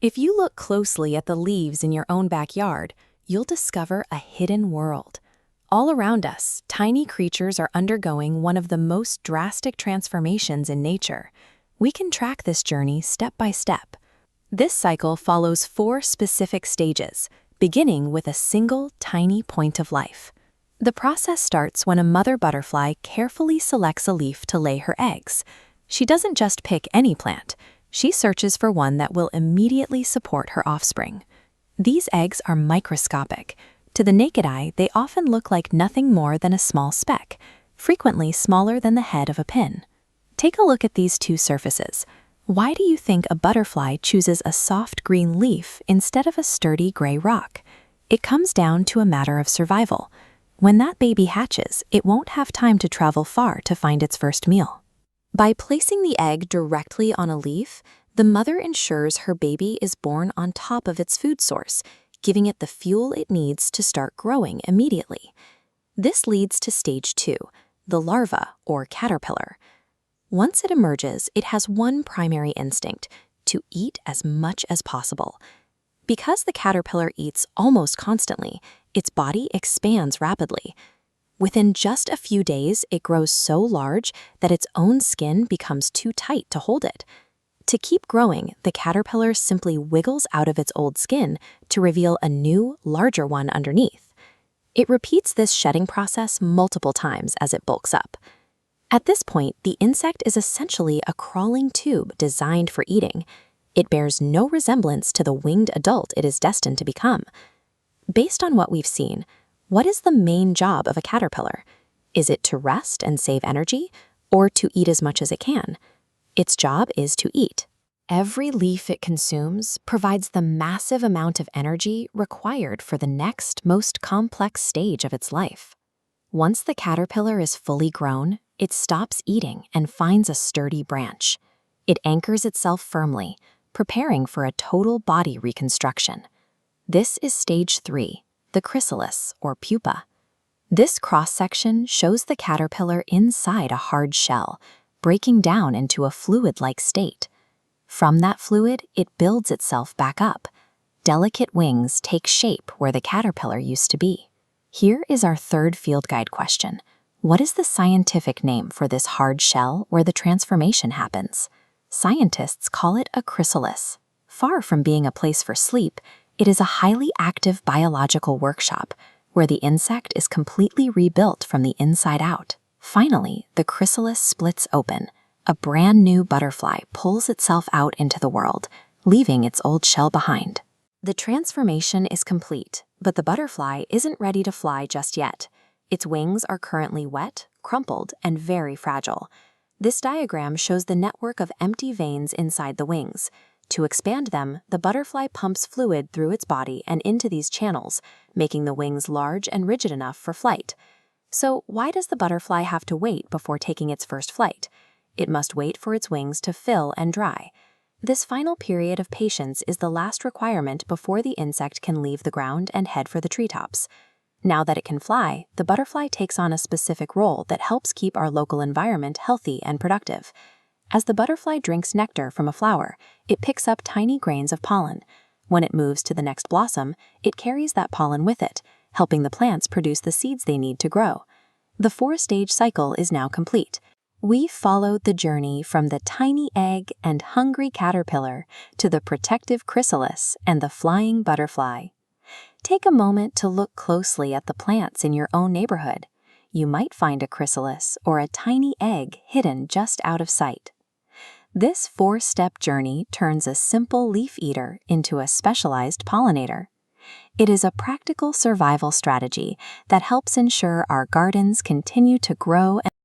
If you look closely at the leaves in your own backyard, you'll discover a hidden world. All around us, tiny creatures are undergoing one of the most drastic transformations in nature. We can track this journey step by step. This cycle follows 4 specific stages, beginning with a single tiny point of life. The process starts when a mother butterfly carefully selects a leaf to lay her eggs. She doesn't just pick any plant. She searches for one that will immediately support her offspring. These eggs are microscopic. To the naked eye, they often look like nothing more than a small speck, frequently smaller than the head of a pin. Take a look at these 2 surfaces. Why do you think a butterfly chooses a soft green leaf instead of a sturdy gray rock? It comes down to a matter of survival. When that baby hatches, it won't have time to travel far to find its first meal. By placing the egg directly on a leaf, the mother ensures her baby is born on top of its food source, giving it the fuel it needs to start growing immediately. This leads to stage 2, the larva, or caterpillar. Once it emerges, it has one primary instinct: to eat as much as possible. Because the caterpillar eats almost constantly, its body expands rapidly. Within just a few days, it grows so large that its own skin becomes too tight to hold it. To keep growing, the caterpillar simply wiggles out of its old skin to reveal a new, larger one underneath. It repeats this shedding process multiple times as it bulks up. At this point, the insect is essentially a crawling tube designed for eating. It bears no resemblance to the winged adult it is destined to become. Based on what we've seen, what is the main job of a caterpillar? Is it to rest and save energy, or to eat as much as it can? Its job is to eat. Every leaf it consumes provides the massive amount of energy required for the next, most complex stage of its life. Once the caterpillar is fully grown, it stops eating and finds a sturdy branch. It anchors itself firmly, preparing for a total body reconstruction. This is stage 3. The chrysalis, or pupa. This cross-section shows the caterpillar inside a hard shell, breaking down into a fluid-like state. From that fluid, it builds itself back up. Delicate wings take shape where the caterpillar used to be. Here is our 3rd field guide question. What is the scientific name for this hard shell where the transformation happens? Scientists call it a chrysalis. Far from being a place for sleep, it is a highly active biological workshop where the insect is completely rebuilt from the inside out. Finally, the chrysalis splits open. A brand new butterfly pulls itself out into the world, leaving its old shell behind. The transformation is complete, but the butterfly isn't ready to fly just yet. Its wings are currently wet, crumpled, and very fragile. This diagram shows the network of empty veins inside the wings. To expand them, the butterfly pumps fluid through its body and into these channels, making the wings large and rigid enough for flight. So why does the butterfly have to wait before taking its first flight? It must wait for its wings to fill and dry. This final period of patience is the last requirement before the insect can leave the ground and head for the treetops. Now that it can fly, the butterfly takes on a specific role that helps keep our local environment healthy and productive. As the butterfly drinks nectar from a flower, it picks up tiny grains of pollen. When it moves to the next blossom, it carries that pollen with it, helping the plants produce the seeds they need to grow. The 4-stage cycle is now complete. We followed the journey from the tiny egg and hungry caterpillar to the protective chrysalis and the flying butterfly. Take a moment to look closely at the plants in your own neighborhood. You might find a chrysalis or a tiny egg hidden just out of sight. This 4-step journey turns a simple leaf eater into a specialized pollinator. It is a practical survival strategy that helps ensure our gardens continue to grow and